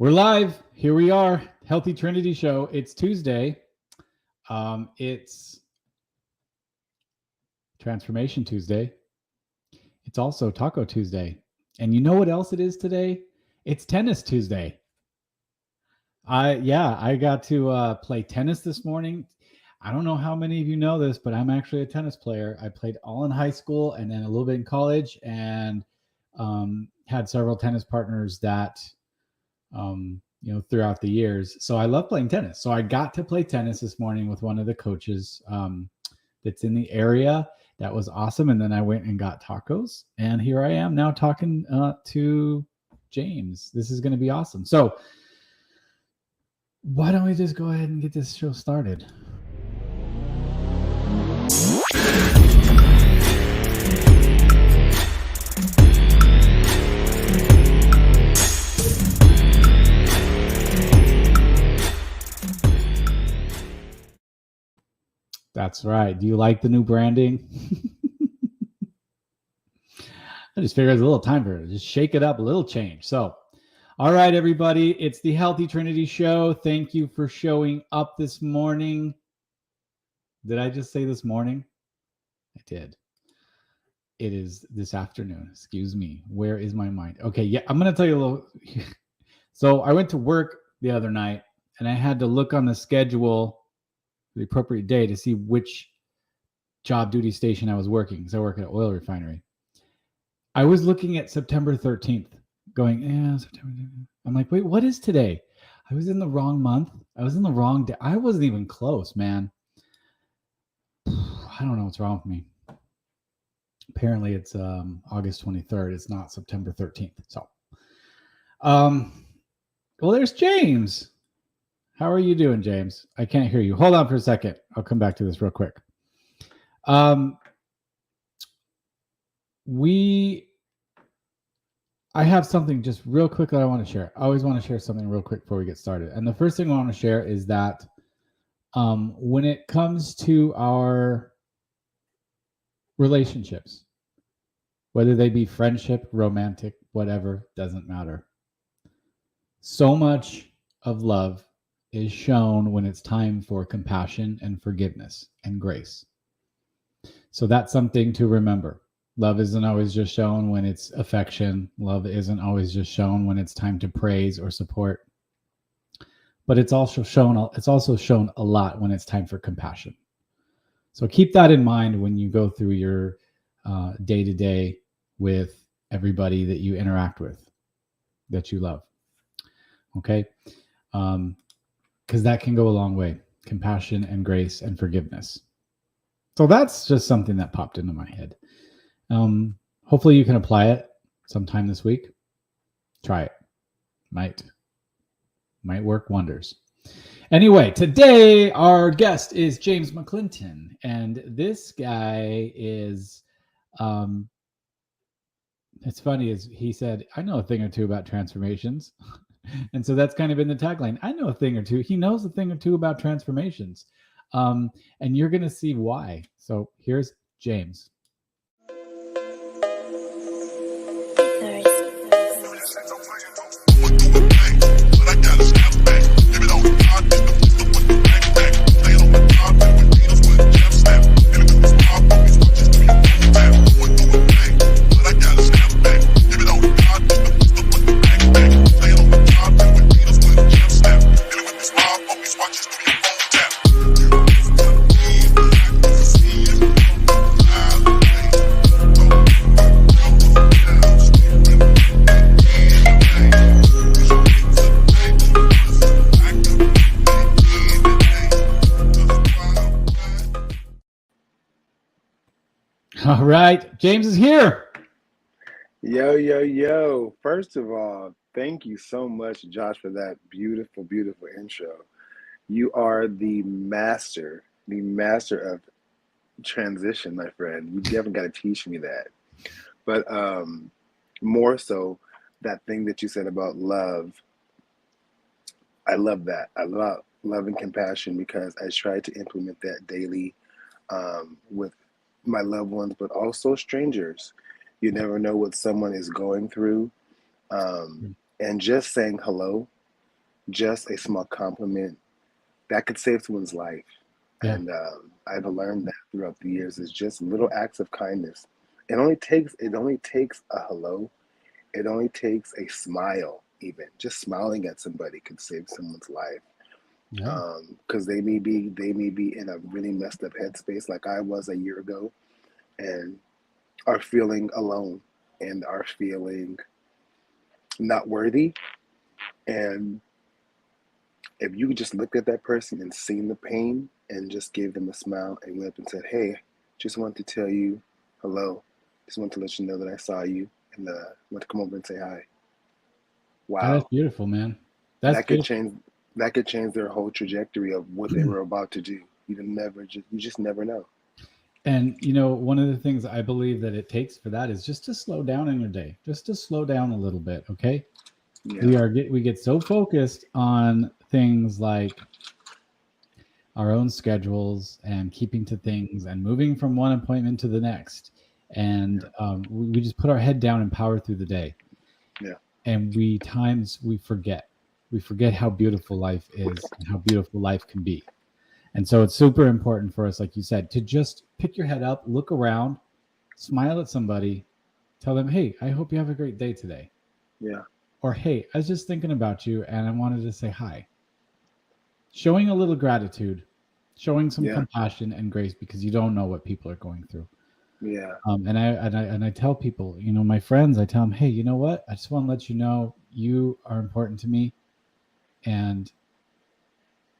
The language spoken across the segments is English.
We're live. Here we are. Healthy Trinity Show. It's Tuesday. It's Transformation Tuesday. It's also Taco Tuesday. And you know what else it is today? It's Tennis Tuesday. I got to play tennis this morning. I don't know how many of you know this, but I'm actually a tennis player. I played all in high school and then a little bit in college, and had several tennis partners that throughout the years. So I love playing tennis. So I got to play tennis this morning with one of the coaches that's in the area. That was awesome. And then I went and got tacos. And here I am now talking to James. This is going to be awesome. So why don't we just go ahead and get this show started? That's right. Do you like the new branding? I just figured it's a little time for it. Just shake it up, a little change. So, all right, everybody. It's the Healthy Trinity Show. Thank you for showing up this morning. Did I just say this morning? I did. It is this afternoon. Excuse me. Where is my mind? Okay, yeah, I'm going to tell you a little. So I went to work the other night, and I had to look on the schedule the appropriate day to see which job duty station I was working, because I work at an oil refinery. I was looking at September 13th, going, September. I'm like, wait, what is today? I was in the wrong month. I was in the wrong day. I wasn't even close, man. I don't know what's wrong with me. Apparently it's August 23rd. It's not September 13th. So, well, there's James. How are you doing, James? I can't hear you. Hold on for a second. I'll come back to this real quick. I have something just real quick that I want to share. I always want to share something real quick before we get started. And the first thing I want to share is that when it comes to our relationships, whether they be friendship, romantic, whatever, doesn't matter. So much of love is shown when it's time for compassion and forgiveness and grace. So that's something to remember. Love isn't always just shown when it's affection. Love isn't always just shown when it's time to praise or support. But it's also shown a lot when it's time for compassion. So keep that in mind when you go through your day-to-day with everybody that you interact with, that you love. Okay? Because that can go a long way. Compassion and grace and forgiveness. So that's just something that popped into my head. Hopefully you can apply it sometime this week. Try it. Might work wonders. Anyway, today our guest is James McClinton, and this guy is it's funny, is he said, I know a thing or two about transformations. And so that's kind of been the tagline. I know a thing or two. He knows a thing or two about transformations. And you're going to see why. So here's James. All right, James is here. Yo. First of all, thank you so much, Josh, for that beautiful, beautiful intro. You are the master of transition, my friend. You definitely got to teach me that. But more so, that thing that you said about love, I love that. I love love and compassion because I try to implement that daily with my loved ones, but also strangers. You never know what someone is going through. And just saying hello just a small compliment that could save someone's life. Yeah. And I've learned that throughout the years is just little acts of kindness. It only takes a hello. It only takes a smile. Even just smiling at somebody could save someone's life. Yeah. Because they may be in a really messed up headspace like I was a year ago, and are feeling alone and are feeling not worthy. And if you just looked at that person and seen the pain and just gave them a smile and went up and said, "Hey, just want to tell you hello. Just want to let you know that I saw you and want to come over and say hi." That is Wow, beautiful, man. That's that could beautiful. change. That could change their whole trajectory of what they were about to do. You just never know. And one of the things I believe that it takes for that is just to slow down in your day, just to slow down a little bit. Okay, Yeah, we get so focused on things like our own schedules and keeping to things and moving from one appointment to the next, and yeah, we just put our head down and power through the day. yeah, And we forget how beautiful life is and how beautiful life can be. And so it's super important for us, like you said, to just pick your head up, look around, smile at somebody, tell them, "Hey, I hope you have a great day today." yeah, Or, "Hey, I was just thinking about you and I wanted to say hi." Showing a little gratitude, showing some yeah, compassion and grace, because you don't know what people are going through. yeah. And I tell people, my friends, I tell them, "Hey, you know what? I just want to let you know you are important to me, and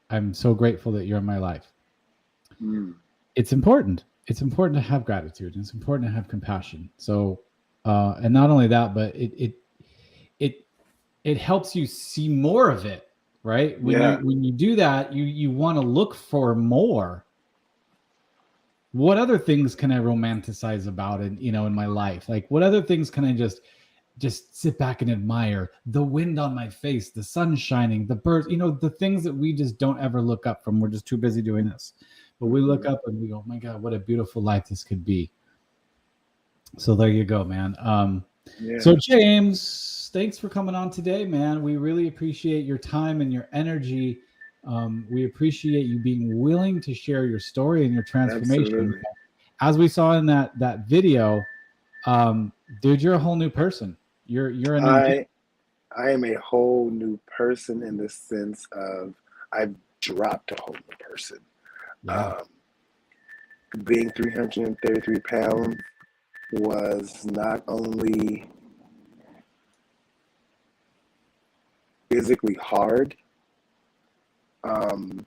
I'm so grateful that you're in my life." Mm, It's important. It's important to have gratitude, and it's important to have compassion. So, and not only that, but it it helps you see more of it, right? yeah. When you do that, you want to look for more. What other things can I romanticize about it, in my life? Like, what other things can I just sit back and admire? The wind on my face, the sun shining, the birds, the things that we just don't ever look up from. We're just too busy doing this. But we look Hmm. up and we go, "Oh my God, what a beautiful life this could be." So there you go, man. So Yeah. James, thanks for coming on today, man. We really appreciate your time and your energy. We appreciate you being willing to share your story and your transformation. Absolutely. As we saw in that video, dude, you're a whole new person. You're a new you. I I am a whole new person in the sense of I've dropped a whole new person. Yeah, Um, Being 333 pounds was not only physically hard. Um,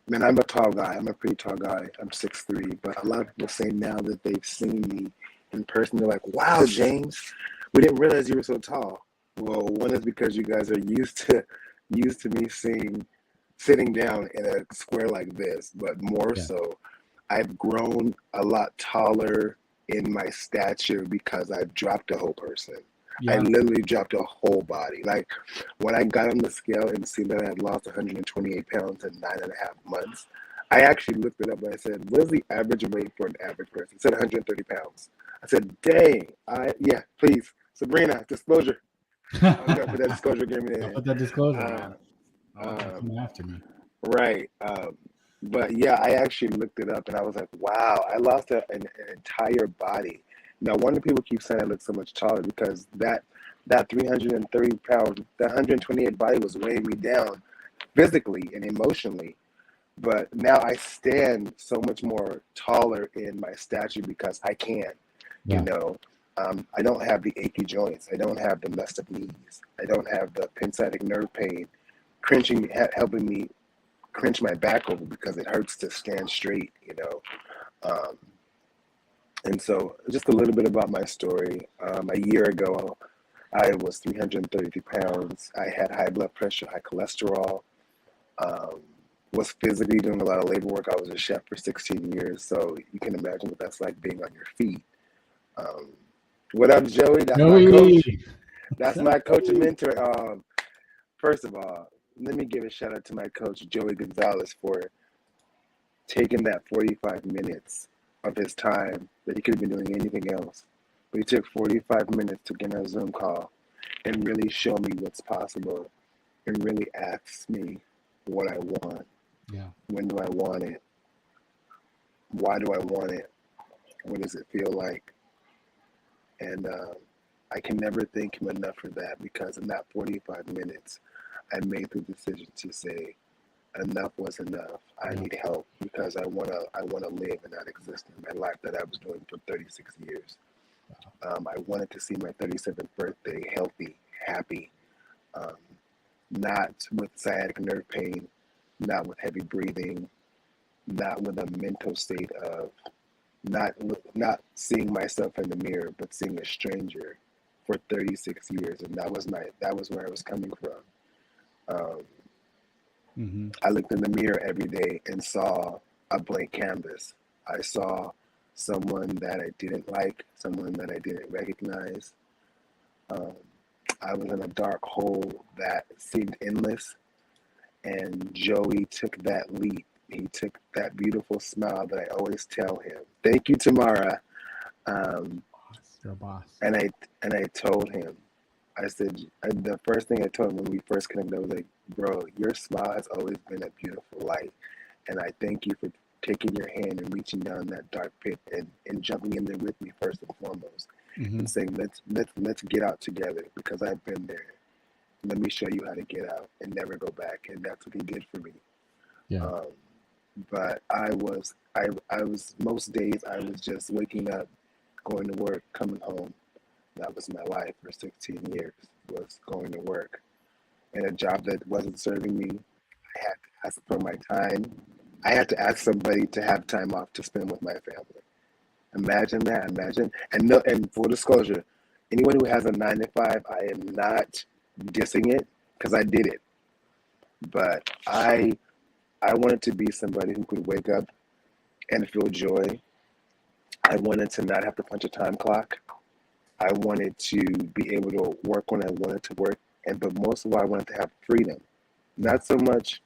Man, I'm a tall guy. I'm a pretty tall guy. I'm 6'3", but a lot of people say now that they've seen me in person, they're like, "Wow, James, we didn't realize you were so tall." Well, one is because you guys are used to me sitting down in a square like this, but more yeah, so, I've grown a lot taller in my stature because I've dropped a whole person. I yeah. literally dropped a whole body. Like when I got on the scale and seen that I had lost 128 pounds in 9.5 months, I actually looked it up and I said, "What is the average weight for an average person?" It said 130 pounds. I said, "Dang, yeah, please, Sabrina, disclosure." I got to put that disclosure agreement I'll in. put that disclosure, Uh, man. I want you to um, come after me. right. But yeah, I actually looked it up and I was like, wow, I lost an entire body. Now, wonder people keep saying I look so much taller because that 330 pound, that 128 body was weighing me down physically and emotionally. But now I stand so much more taller in my stature because I can, you Yeah, know. I don't have the achy joints. I don't have the messed up knees. I don't have the pensatic nerve pain, helping me cringe my back over because it hurts to stand straight. Um, and so, just a little bit about my story. A year ago, I was 332 pounds. I had high blood pressure, high cholesterol. Um, was physically doing a lot of labor work. I was a chef for 16 years, so you can imagine what that's like being on your feet. Um, what up, Joey? That's my Joey. coach. What's That's up, my coach and Joey? mentor. First of all, let me give a shout out to my coach, Joey Gonzalez, for taking that 45 minutes of his time that he could have been doing anything else. But he took 45 minutes to get on a Zoom call and really show me what's possible. and really asks me what I want, Yeah. when do I want it, why do I want it, what does it feel like, and I can never thank him enough for that, because in that 45 minutes, I made the decision to say enough was enough. I Yeah. need help, because I wanna live and not exist in my life that I was doing for 36 years. I wanted to see my 37th birthday healthy, happy, um, not with sciatic nerve pain, not with heavy breathing, not with a mental state of not seeing myself in the mirror, but seeing a stranger for 36 years, and that was where I was coming from. Um, Mm-hmm. I looked in the mirror every day and saw a blank canvas. I saw someone that I didn't like, someone that I didn't recognize. Um, I was in a dark hole that seemed endless, and Joey took that leap. He took that beautiful smile that I always tell him. Thank you, Tamara. Um, Boss. You're a boss. and I told him, I said, the first thing I told him when we first connected, I was like, bro, your smile has always been a beautiful light. And I thank you for taking your hand and reaching down that dark pit, and jumping in there with me first and foremost, Mm-hmm. and saying, let's get out together, because I've been there. Let me show you how to get out and never go back. And that's what he did for me. Yeah. Um, but I was most days I was just waking up, going to work, coming home. That was my life for 16 years, was going to work. And a job that wasn't serving me, I had to ask for my time. I had to ask somebody to have time off to spend with my family. Imagine that. Imagine. And no, and full disclosure, anyone who has a 9 to 5, I am not dissing it, because I did it. But I wanted to be somebody who could wake up and feel joy. I wanted to not have to punch a time clock. I wanted to be able to work when I wanted to work, and but most of all, I wanted to have freedom. Yeah. Not so much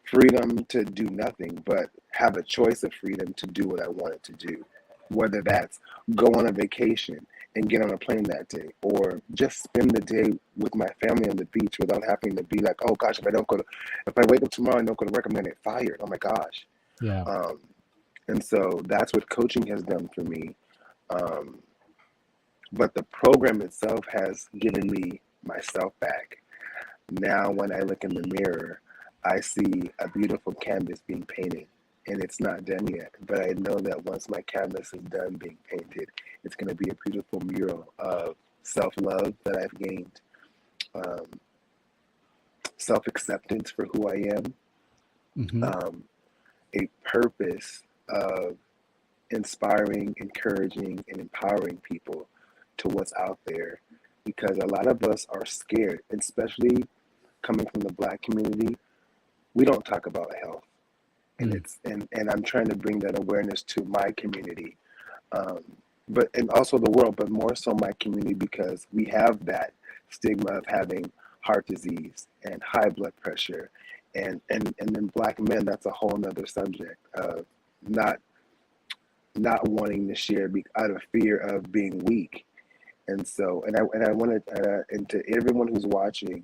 freedom to do nothing, but have a choice of freedom to do what I wanted to do. Whether that's go on a vacation and get on a plane that day, or just spend the day with my family on the beach without having to be like, oh gosh, if I wake up tomorrow and don't go to work, I'm gonna get fired. Oh my gosh. Yeah. Um, and so that's what coaching has done for me. Um, but the program itself has given me myself back. Now, when I look in the mirror, I see a beautiful canvas being painted, and it's not done yet. But I know that once my canvas is done being painted, it's going to be a beautiful mural of self love that I've gained, um, self acceptance for who I am, Mm-hmm. um, a purpose of inspiring, encouraging, and empowering people to what's out there. Because a lot of us are scared, especially coming from the Black community. We don't talk about health, and Mm. and I'm trying to bring that awareness to my community, um, but and also the world, but more so my community, because we have that stigma of having heart disease and high blood pressure, and then Black men. That's a whole nother subject of not not wanting to share out of fear of being weak. And so, and I wanted, and to everyone who's watching,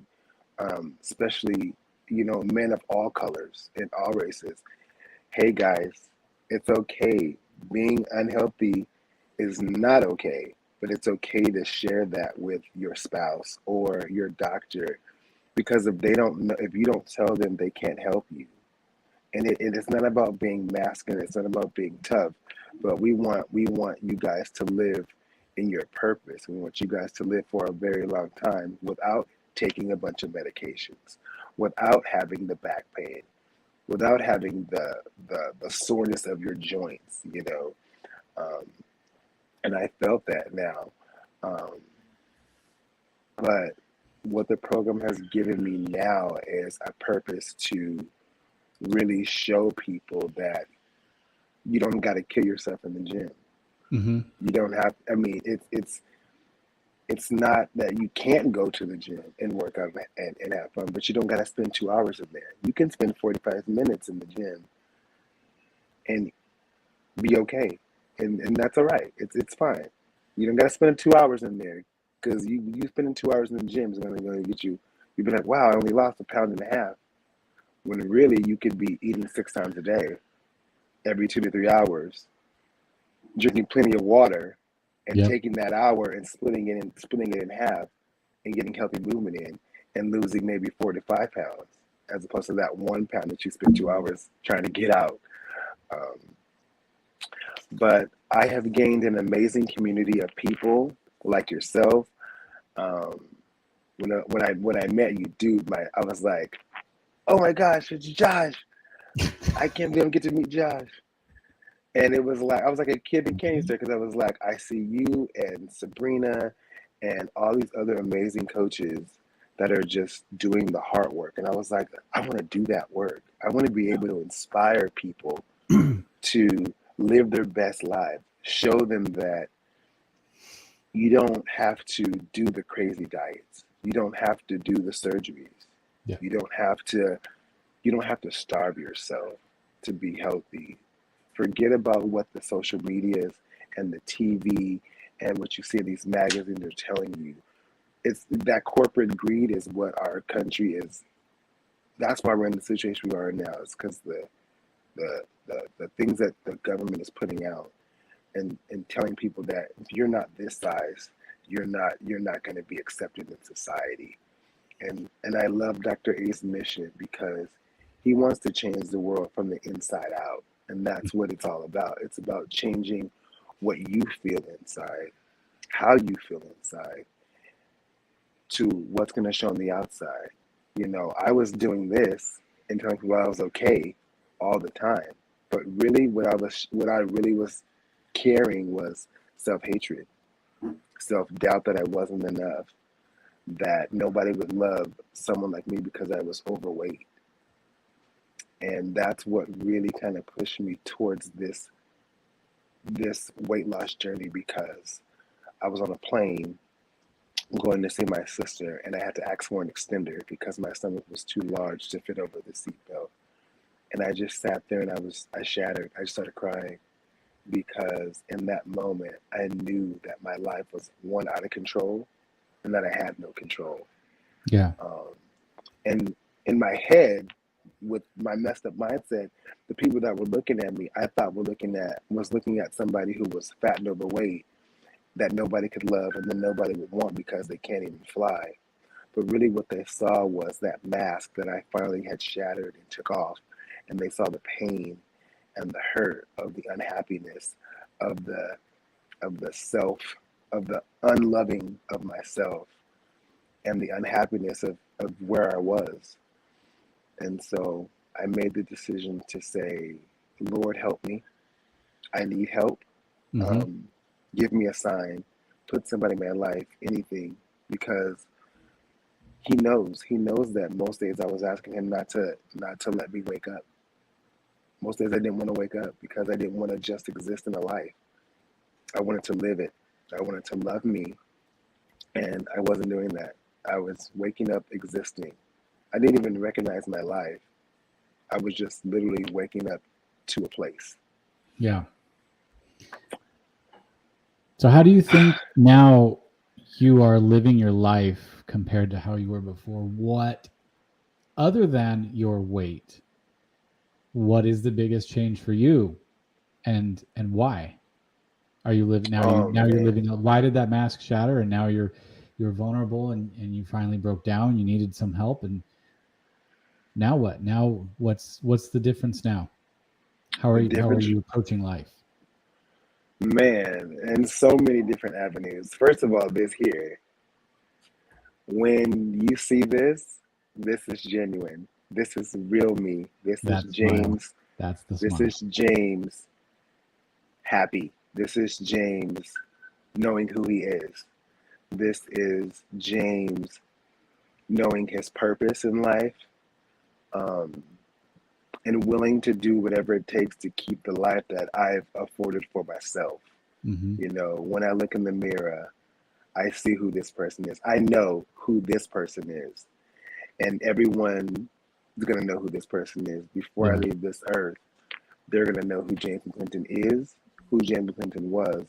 especially, men of all colors and all races. Hey guys, it's okay. Being unhealthy is not okay, but it's okay to share that with your spouse or your doctor, because if they don't know, if you don't tell them, they can't help you. And it's not about being masculine. It's not about being tough, but we want you guys to live in your purpose. We want you guys to live for a very long time without taking a bunch of medications, without having the back pain, without having the soreness of your joints. Um, and I felt that now. Um, but what the program has given me now is a purpose to really show people that you don't got to kill yourself in the gym. Mm-hmm. You don't have. I mean, it's not that you can't go to the gym and work out and have fun, but you don't got to spend 2 hours in there. You can spend 45 minutes in the gym and be okay, and that's all right. It's fine. You don't got to spend 2 hours in there, because you spending 2 hours in the gym is going to get you You'd be like, wow, I only lost a pound and a half. When really you could be eating 6 times a day, every 2 to 3 hours, drinking plenty of water, and Yep. taking that hour and splitting it in half, and getting healthy movement in, and losing maybe 4 to 5 pounds, as opposed to that 1 pound that you spent 2 hours trying to get out. Um, but I have gained an amazing community of people like yourself. Um, when I met you, dude, I was like, oh my gosh, it's Josh. I can't believe I get to meet Josh. And it was like I was like a kid in candy store, because I was like, I see you and Sabrina and all these other amazing coaches that are just doing the hard work. And I was like, I want to do that work. I want to be able to inspire people to live their best lives, show them that you don't have to do the crazy diets. You don't have to do the surgeries. Yeah. You don't have to starve yourself to be healthy. Forget about what the social medias and the TV and what you see in these magazines are telling you. It's that corporate greed is what our country is. That's why we're in the situation we are now. It's because the things that the government is putting out, and telling people that if you're not this size, you're not going to be accepted in society. And I love Dr. A's mission, because he wants to change the world from the inside out. And that's what it's all about. It's about changing what you feel inside, how you feel inside, to what's going to show on the outside. I was doing this and telling people I was okay all the time. But really what I really was carrying was self-hatred, self-doubt that I wasn't enough, that nobody would love someone like me because I was overweight. And that's what really kind of pushed me towards this weight loss journey, because I was on a plane going to see my sister, and I had to ask for an extender because my stomach was too large to fit over the seatbelt. And I just sat there, and I shattered. I just started crying, because in that moment I knew that my life was, one, out of control, and that I had no control. Yeah. And in my head, with my messed up mindset, the people that were looking at me, I thought was looking at somebody who was fat and overweight, that nobody could love and then nobody would want because they can't even fly. But really what they saw was that mask that I finally had shattered and took off. And they saw the pain and the hurt of the unhappiness of the self, of the unloving of myself, and the unhappiness of where I was. And so I made the decision to say, Lord, help me. I need help. Mm-hmm. Give me a sign. Put somebody in my life, anything, because he knows. He knows that most days I was asking him not to let me wake up. Most days I didn't want to wake up because I didn't want to just exist in a life. I wanted to live it. I wanted to love me, and I wasn't doing that. I was waking up existing. I didn't even recognize my life. I was just literally waking up to a place. Yeah. So how do you think now you are living your life compared to how you were before? What, other than your weight, what is the biggest change for you, and why are you living now? Oh You're man, living. Why did that mask shatter, and now you're vulnerable, and you finally broke down? You needed some help, and now what? Now what's the difference now? How are the difference, you approaching life? man, and so many different avenues. First of all, this here, when you see this is genuine. This is real me. This is That smile. James. That's the This smile. is James happy. This is James knowing who he is. This is James knowing his purpose in life, um, and willing to do whatever it takes to keep the life that I've afforded for myself. Mm-hmm. When I look in the mirror, I see who this person is. I know who this person is. And everyone is going to know who this person is. Before I Yeah. leave this earth, they're going to know who James McClinton is, who James McClinton was,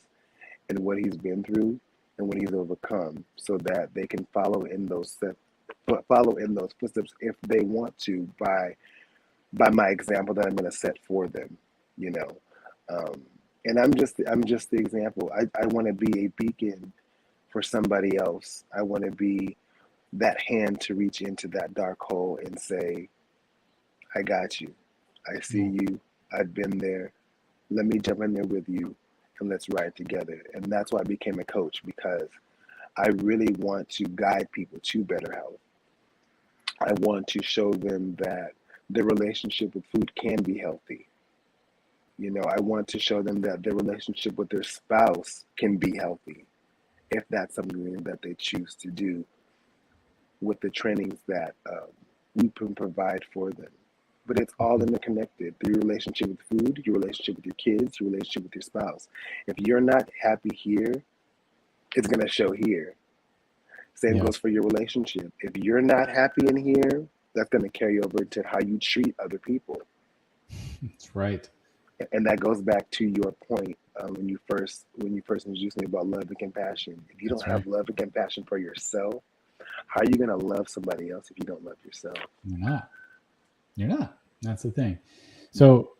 and what he's been through and what he's overcome, so that they can follow in those follow in those footsteps if they want to by my example that I'm going to set for them, you know. Um, and I'm just the example. I want to be a beacon for somebody else. I want to be that hand to reach into that dark hole and say, I got you. I see Yeah. you. I've been there. Let me jump in there with you and let's ride together. And that's why I became a coach, because I really want to guide people to better health. I want to show them that their relationship with food can be healthy. You know, I want to show them that their relationship with their spouse can be healthy if that's something that they choose to do with the trainings that we can provide for them. But it's all Mhm. interconnected. Your relationship with food, your relationship with your kids, your relationship with your spouse. If you're not happy here, it's going to show here. Same Yeah. goes for your relationship. If you're not happy in here, that's going to carry over to how you treat other people. That's right. And that goes back to your point when you first introduced me about love and compassion. If you don't That's right. have love and compassion for yourself, how are you going to love somebody else if you don't love yourself? You're not. You're not. That's the thing. So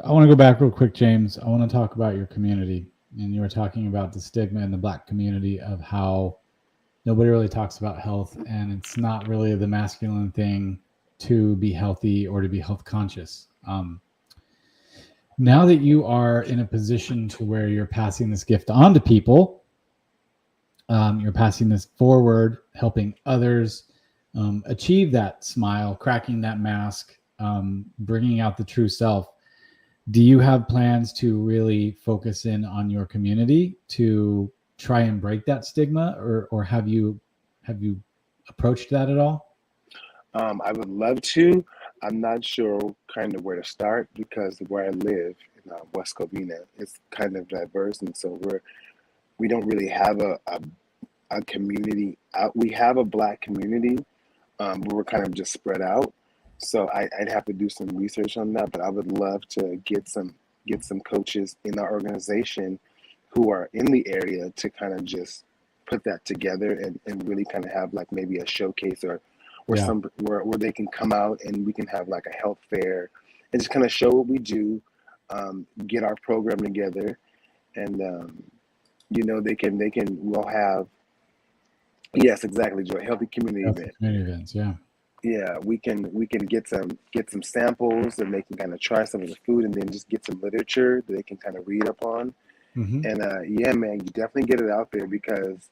I want to go back real quick, James. I want to talk about your community. And you were talking about the stigma in the Black community of how nobody really talks about health, and it's not really the masculine thing to be healthy or to be health conscious. Now that you are in a position to where you're passing this gift on to people, you're passing this forward, helping others achieve that smile, cracking that mask, bringing out the true self. Do you have plans to really focus in on your community to try and break that stigma, or have you approached that at all? I would love to. I'm not sure kind of where to start because where I live in West Covina, it's kind of diverse, and so we don't really have a community out. We have a Black community, but we're kind of just spread out. So I'd have to do some research on that, but I would love to get some coaches in our organization who are in the area to kind of just put that together and really kind of have like maybe a showcase or Yeah. some where they can come out and we can have like a health fair and just kind of show what we do, get our program together, and we'll have, yes, exactly, Joy, healthy community Healthy event. community events. Yeah. Yeah, we can get some samples and they can kind of try some of the food and then just get some literature that they can kind of read up on. Hmm. And yeah, man, you definitely get it out there because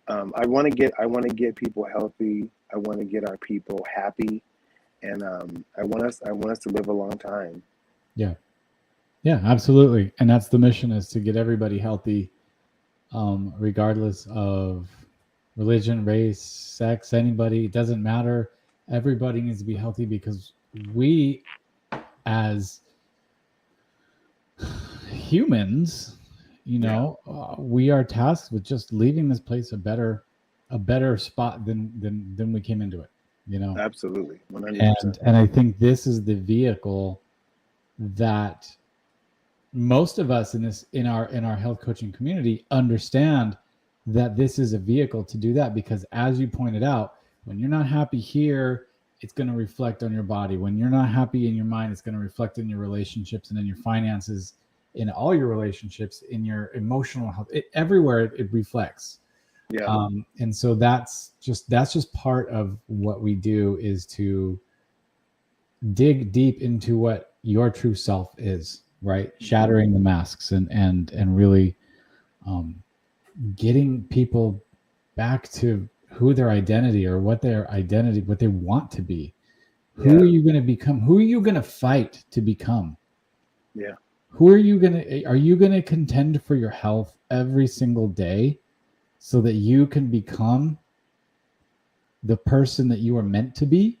I want to get people healthy. I want to get our people happy, and I want us to live a long time. Yeah. Yeah. Absolutely. And that's the mission: is to get everybody healthy, regardless of religion, race, sex, anybody. It doesn't matter. Everybody needs to be healthy because we, as humans, Yeah, we are tasked with just leaving this place a better spot than we came into it. You know, absolutely, 100%. and I think this is the vehicle that most of us in our health coaching community understand, that this is a vehicle to do that, because as you pointed out, when you're not happy here, it's going to reflect on your body. When you're not happy in your mind, it's going to reflect in your relationships and in your finances, in all your relationships, in your emotional health. Everywhere it reflects. Yeah, And so that's just part of what we do, is to dig deep into what your true self is, right? hmm, Shattering the masks, and really, um, getting people back to who their identity, or what they want to be. Who yeah, are you going to become? Who are you going to fight to become? yeah, Are you going to contend for your health every single day so that you can become the person that you are meant to be?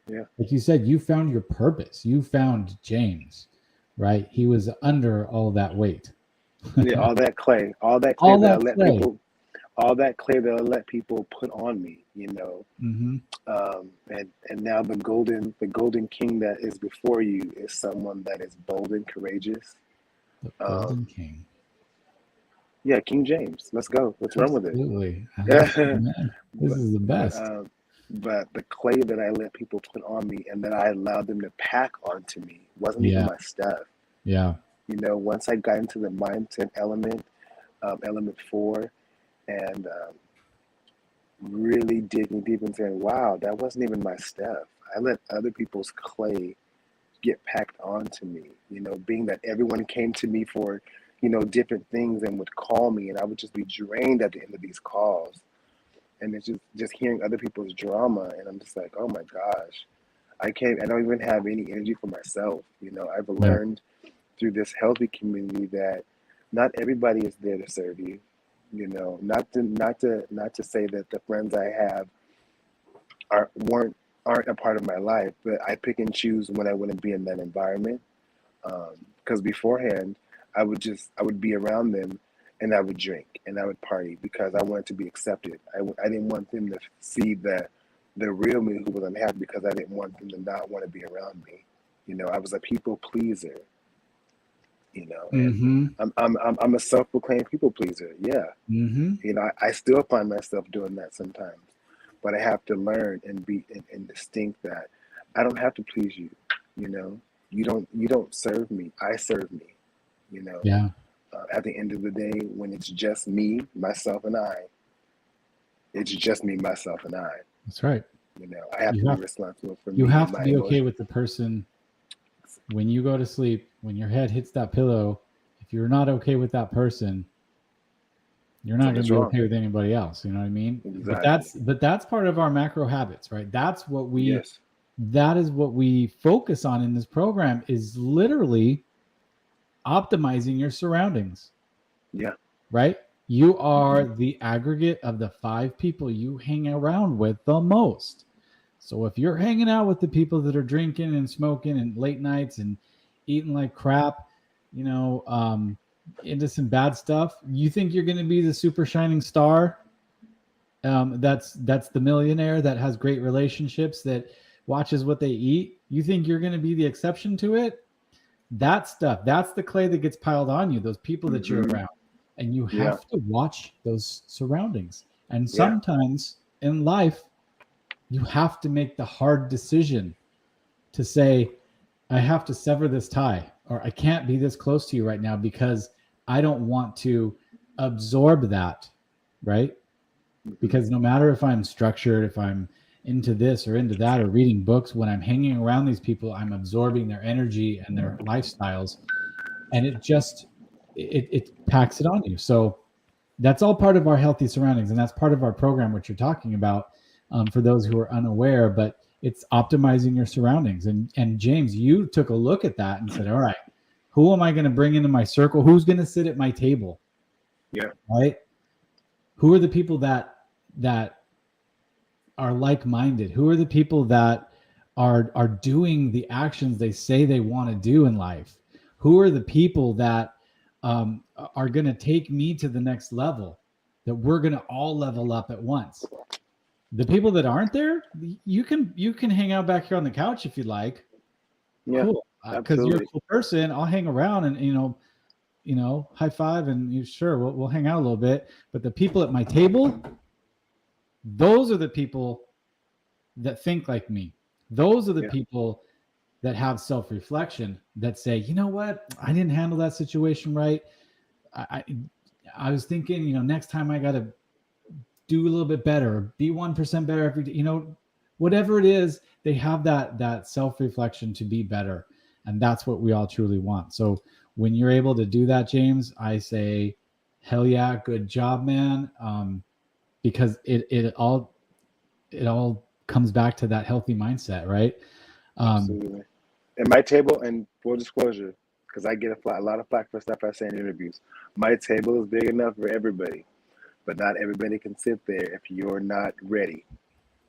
yeah. Like you said, you found your purpose. You found James, right? He was under all that weight. Yeah, All that clay. all that clay that I let people put on me, Mm-hmm. and now the golden king that is before you is someone that is bold and courageous. The Golden Um, King. yeah, King James. Let's go. Let's run with it. Absolutely. I love it, Yeah, man. This but is the but best. But the clay that I let people put on me and that I allowed them to pack onto me wasn't even Yeah. my stuff. Yeah. You know, once I got into the mindset element, element four, and really digging deep and saying, wow, that wasn't even my stuff. I let other people's clay get packed onto me, you know, being that everyone came to me for, you know, different things and would call me, and I would just be drained at the end of these calls. And it's just hearing other people's drama, and I'm just like, oh my gosh, I don't even have any energy for myself. You know, I've Yeah. learned through this healthy community that not everybody is there to serve you. You know, not to say that the friends I have aren't a part of my life, but I pick and choose when I want to be in that environment. Because beforehand, I would be around them, and I would drink and I would party because I wanted to be accepted. I didn't want them to see the real me who was unhappy because I didn't want them to not want to be around me. You know, I was a people pleaser. You know, and Mm-hmm. I'm a self-proclaimed people pleaser. Yeah, Mm-hmm. you know, I still find myself doing that sometimes, but I have to learn and be and distinct that I don't have to please you. You know, you don't serve me. I serve me. You know, Yeah. at the end of the day, when it's just me, myself, and I, it's just me, myself, and I. That's right. You know, I have to You be have responsible for you me and have to my be okay emotions. with the person when you go to sleep, when your head hits that pillow. If you're not okay with that person, you're not going Something's to be wrong. okay with anybody else. You know what I mean? But Exactly. that's part of our macro habits, right? Yes. That is what we focus on in this program is literally optimizing your surroundings, Yeah. right? You are Hmm. the aggregate of the 5 people you hang around with the most. So if you're hanging out with the people that are drinking and smoking and late nights and eating like crap, you know, into some bad stuff, you think you're going to be the super shining star? That's the millionaire that has great relationships that watches what they eat. You think you're going to be the exception to it? That stuff, that's the clay that gets piled on you. Those people that you're Hmm. around, and you Yeah. have to watch those surroundings. And Yeah. sometimes in life, you have to make the hard decision to say, I have to sever this tie, or I can't be this close to you right now because I don't want to absorb that, right? Hmm. Because no matter if I'm structured, if I'm into this or into that, or reading books, when I'm hanging around these people, I'm absorbing their energy and their lifestyles, and it packs it on you. So that's all part of our healthy surroundings, and that's part of our program, which you're talking about, for those who are unaware. But it's optimizing your surroundings. And James, you took a look at that and said, all right, who am I going to bring into my circle? Who's going to sit at my table? Yeah. Right? Who are the people that are like-minded? Who are the people that are doing the actions they say they want to do in life? Who are the people that are going to take me to the next level, that we're going to all level up at once? The people that aren't there, you can hang out back here on the couch if you like. Yeah. Cool, because you're a Absolutely. cool person. I'll hang around and high five, and sure, we'll hang out a little bit. But the people at my table, those are the people that think like me. Those are the Yeah. people that have self-reflection, that say, you know what, I didn't handle that situation right. I I was thinking, next time I got to do a little bit better, be 1% better every day. Whatever it is, they have that self-reflection to be better, and that's what we all truly want. So when you're able to do that, James, I say, hell yeah, good job, man. Because it all comes back to that healthy mindset, right? Um, Absolutely. And my table, and full disclosure, because I get a lot of flack for stuff I say in interviews, my table is big enough for everybody, but not everybody can sit there if you're not ready.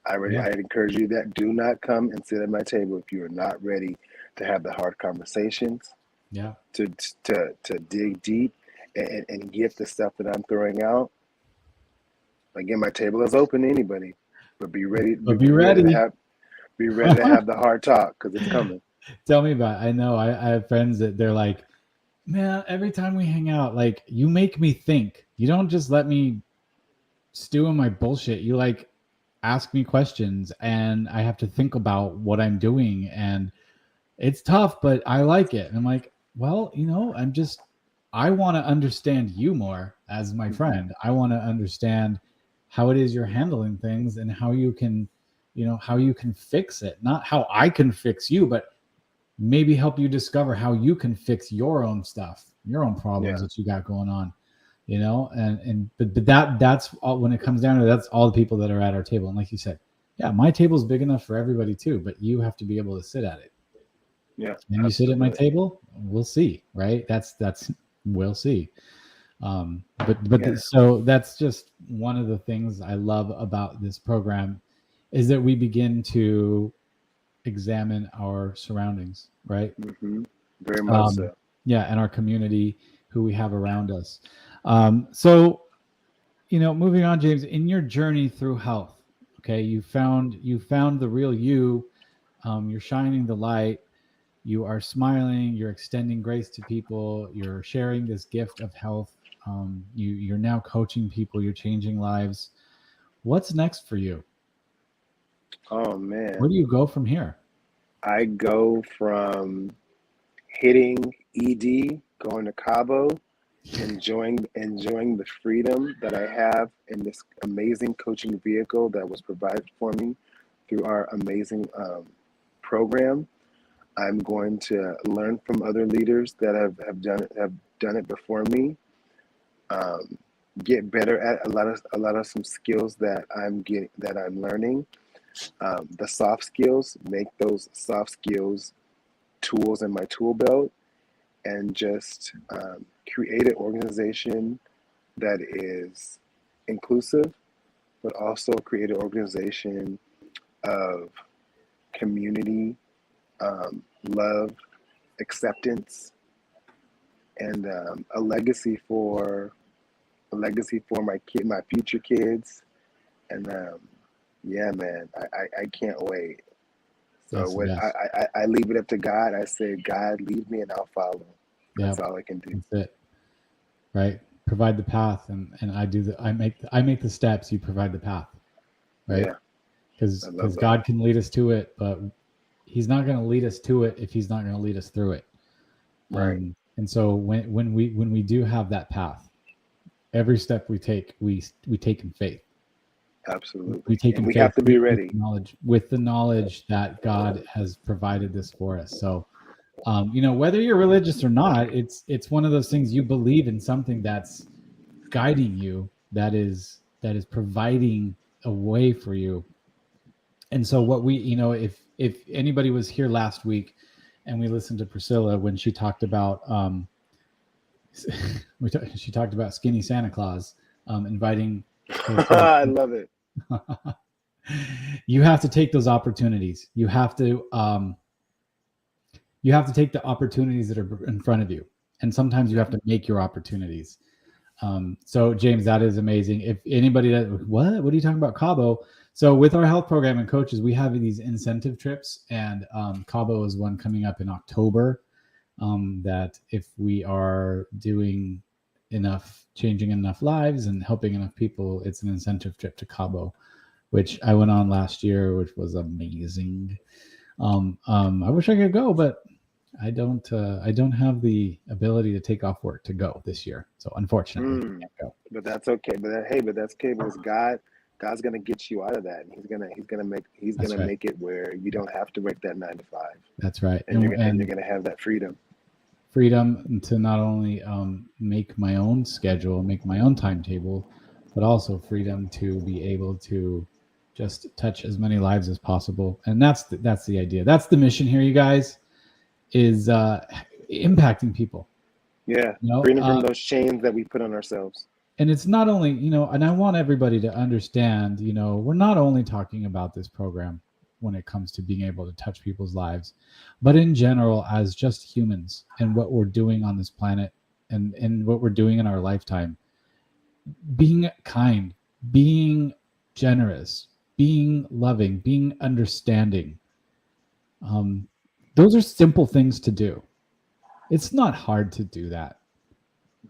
yeah, I encourage you that do not come and sit at my table if you are not ready to have the hard conversations, yeah. to to dig deep and get the stuff that I'm throwing out. Again, my table is open to anybody, but But be ready. be ready to have the hard talk because it's coming. Tell me about it. I know I have friends that they're like, man, every time we hang out, like, you make me think. You don't just let me stew in my bullshit. You like ask me questions, and I have to think about what I'm doing, and it's tough, but I like it. And I'm like, well, I want to understand you more as my friend. I want to understand how it is you're handling things and how you can, how you can fix it. Not how I can fix you, but maybe help you discover how you can fix your own stuff, your own problems Yeah. that you got going on, but that's all. When it comes down to it, that's all the people that are at our table. And like you said, yeah, my table's big enough for everybody too, but you have to be able to sit at it. Yeah. And you sit at my Absolutely. table, we'll see, right? That's we'll see. Yeah. So that's just one of the things I love about this program is that we begin to examine our surroundings, right? Very much Um, so. yeah, and our community, who we have around us. So moving on, James, in your journey through health, okay, you found the real you. You're shining the light. You are smiling. You're extending grace to people. You're sharing this gift of health. You're now coaching people. You're changing lives. What's next for you? Oh Where man. do you go from here? I go from hitting ED, going to Cabo, enjoying the freedom that I have in this amazing coaching vehicle that was provided for me through our amazing program. I'm going to learn from other leaders that have done it before me. Um, get better at a lot of some skills that I'm learning. The soft skills, make those soft skills tools in my tool belt, and just create an organization that is inclusive, but also create an organization of community, love, acceptance, and a legacy for my future kids. And yeah, man, I can't wait. So That's the what best. I leave it up to God. I say, God, lead me and I'll follow. Yeah, That's all I can do. that's it. Right. Provide the path, and I make the steps. You provide the path. Right. Yeah, I Because love that. God can lead us to it, but He's not going to lead us to it if He's not going to lead us through it. Right. And so when we do have that path, every step we take in faith. We Absolutely. take And in we have faith to be ready. with the knowledge that God has provided this for us. So whether you're religious or not, it's one of those things. You believe in something that's guiding you, that is providing a way for you. And so what if anybody was here last week and we listened to Priscilla when she talked about she talked about skinny Santa Claus inviting his I love it. you have to take those opportunities. You have to take the opportunities that are in front of you, and sometimes you Yeah. have to make your opportunities. So James, that is amazing. If anybody that what are you talking about, Cabo? So with our health program and coaches, we have these incentive trips, and Cabo is one coming up in October. That if we are doing enough, changing enough lives and helping enough people, it's an incentive trip to Cabo, which I went on last year, which was amazing. I wish I could go, but I don't. I don't have the ability to take off work to go this year, so unfortunately, I Mm. can't go. But that's okay. But that's okay because God's gonna get you out of that, and He's That's gonna right. make it where you don't have to work that 9 to 5, That's right. and And you're gonna have that freedom. freedom to not only make my own schedule, make my own timetable, but also freedom to be able to just touch as many lives as possible. And that's the idea. That's the mission here, you guys, is impacting people. Yeah, You know, freedom from those chains that we put on ourselves. and it's not only and I want everybody to understand, we're not only talking about this program when it comes to being able to touch people's lives, but in general as just humans and what we're doing on this planet, and what we're doing in our lifetime, being kind, being generous, being loving, being understanding. um, those are simple things to do. It's not hard to do that.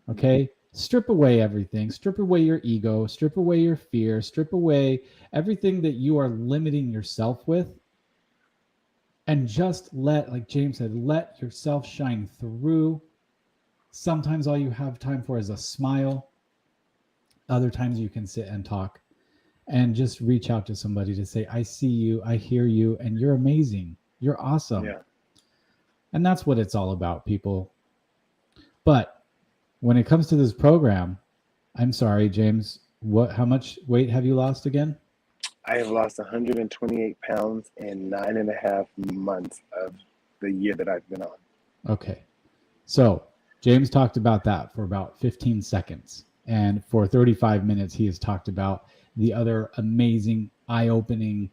Okay. strip away everything, strip away your ego, strip away your fear, strip away everything that you are limiting yourself with, and just let, like James said, let yourself shine through. Sometimes all you have time for is a smile. Other times you can sit and talk and just reach out to somebody to say, I see you, I hear you, and you're amazing. You're awesome. Yeah. And that's what it's all about, people. But when it comes to this program, I'm sorry, James, how much weight have you lost again? I have lost 128 pounds in 9.5 months of the year that I've been on. Okay. So James talked about that for about 15 seconds. And for 35 minutes, he has talked about the other amazing, eye-opening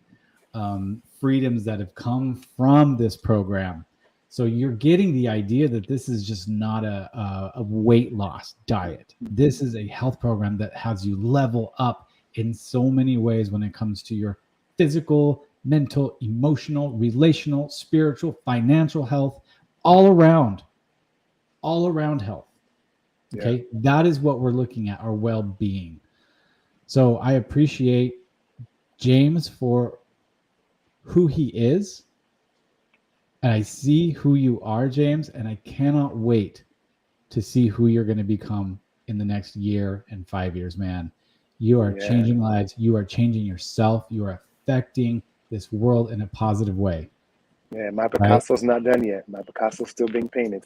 freedoms that have come from this program. So you're getting the idea that this is just not a weight loss diet. This is a health program that has you level up in so many ways when it comes to your physical, mental, emotional, relational, spiritual, financial health, all around health. Okay. Yeah. That is what we're looking at, our well-being. So I appreciate James for who he is. And I see who you are, James, and I cannot wait to see who you're going to become in the next year and 5 years, man. You are changing lives. You are changing yourself. You are affecting this world in a positive way. Yeah, my Picasso's not done yet. My Picasso's still being painted.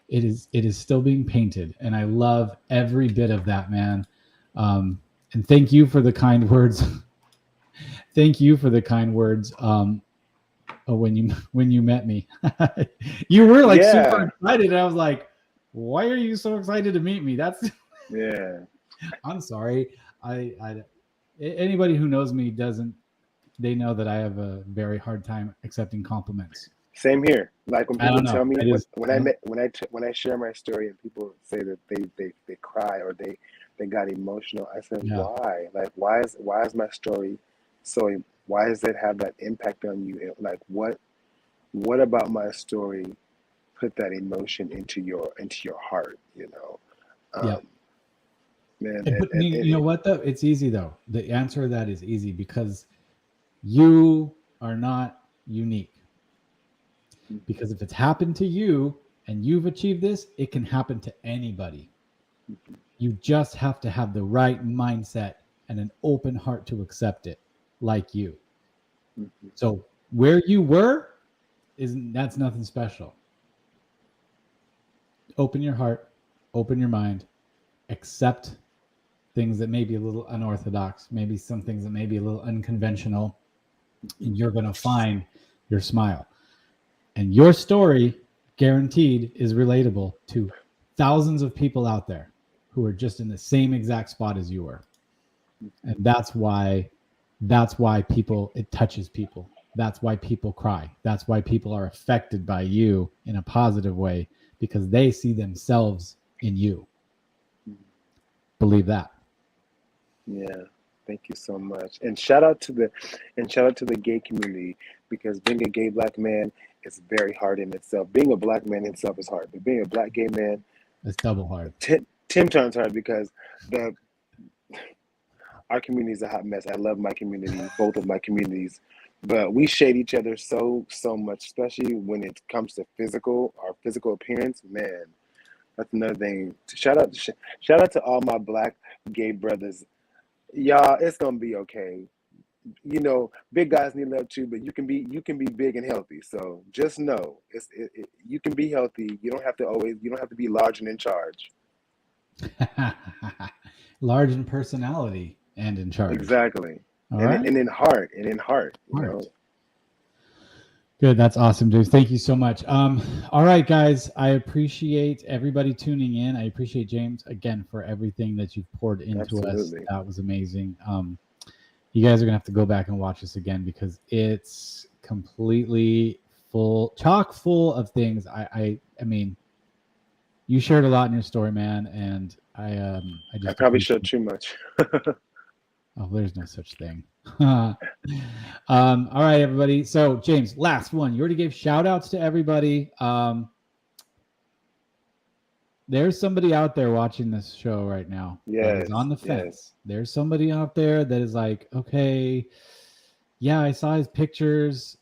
It is still being painted, and I love every bit of that, man. And thank you for the kind words. Thank you for the kind words. When you met me, you were like super excited, and I was like, "Why are you so excited to meet me?" That's I'm sorry. I anybody who knows me they know that I have a very hard time accepting compliments. Same here. Like when people tell me when I share my story and people say that they cry or they got emotional, I said, why? Like why is my story so? Why does it have that impact on you? Like what about my story put that emotion into your heart? You know, man. You know what though? It's easy though. The answer to that is easy because you are not unique. Because if it's happened to you and you've achieved this, it can happen to anybody. You just have to have the right mindset and an open heart to accept it, like you. So where you were, that's nothing special. Open your heart, open your mind, accept things that may be a little unorthodox, maybe some things that may be a little unconventional, and you're going to find your smile. And your story, guaranteed, is relatable to thousands of people out there who are just in the same exact spot as you are. And that's why it touches people. That's why people cry. That's why people are affected by you in a positive way, because they see themselves in you. Believe that. Yeah. Thank you so much. And shout out to the gay community, because being a gay black man is very hard in itself. Being a black man itself is hard, but being a black gay man, it's double hard. 10 times hard, because our community is a hot mess. I love my community, both of my communities, but we shade each other so much, especially when it comes to our physical appearance. Man, that's another thing. Shout out to all my black gay brothers. Y'all, it's gonna be okay. You know, big guys need love too, but you can be big and healthy. So just know, you can be healthy. You don't have to be large and in charge. Large in personality and in charge. Exactly. And in heart. You know? Good. That's awesome, James. Thank you so much. All right, guys. I appreciate everybody tuning in. I appreciate James again for everything that you've poured into us. That was amazing. You guys are gonna have to go back and watch this again because it's completely chock full of things. I mean, you shared a lot in your story, man, and I probably showed too much. Oh, there's no such thing. All right, everybody. So, James, last one. You already gave shout outs to everybody. There's somebody out there watching this show right now that is Yes, on the yes. fence. There's somebody out there that is like, okay, yeah, I saw his pictures.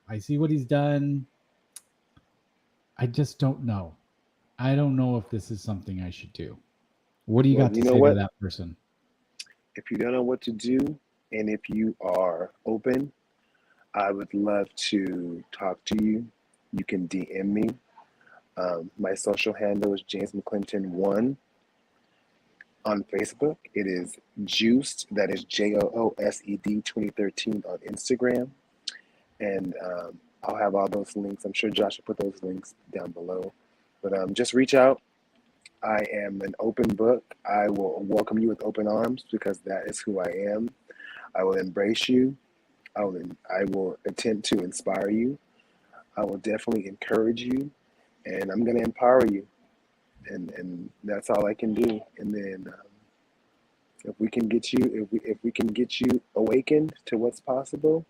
I see what he's done. I just don't know. I don't know if this is something I should do. What do you Well, got to you know say to what? that person? If you don't know what to do, and if you are open, I would love to talk to you. You can DM me. My social handle is James McClinton1 on Facebook. It is Juiced, that is JOOSED 2013 on Instagram. And I'll have all those links. I'm sure Josh will put those links down below. But just reach out. I am an open book. I will welcome you with open arms because that is who I am. I will embrace you. I will attempt to inspire you. I will definitely encourage you, and I'm going to empower you. And that's all I can do. And then if we can get you, if we can get you awakened to what's possible,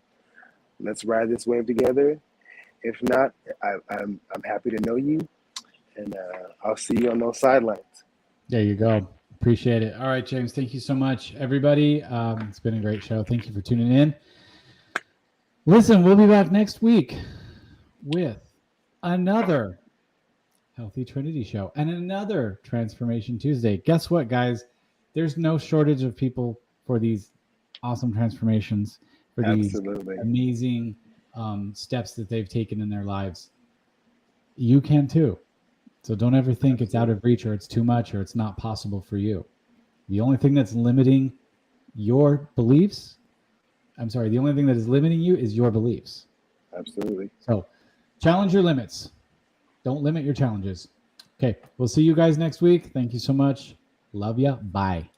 let's ride this wave together. If not, I'm happy to know you, and I'll see you on those sidelines. There you go. Appreciate it. All right, James. Thank you so much, everybody. It's been a great show. Thank you for tuning in. Listen, we'll be back next week with another Healthy Trinity Show and another Transformation Tuesday. Guess what, guys? There's no shortage of people for these awesome transformations, for these Absolutely. amazing steps that they've taken in their lives. You can too. So don't ever think it's out of reach or it's too much or it's not possible for you. The only thing that's limiting your beliefs, the only thing that is limiting you is your beliefs. Absolutely. So challenge your limits. Don't limit your challenges. Okay, we'll see you guys next week. Thank you so much. Love ya. Bye.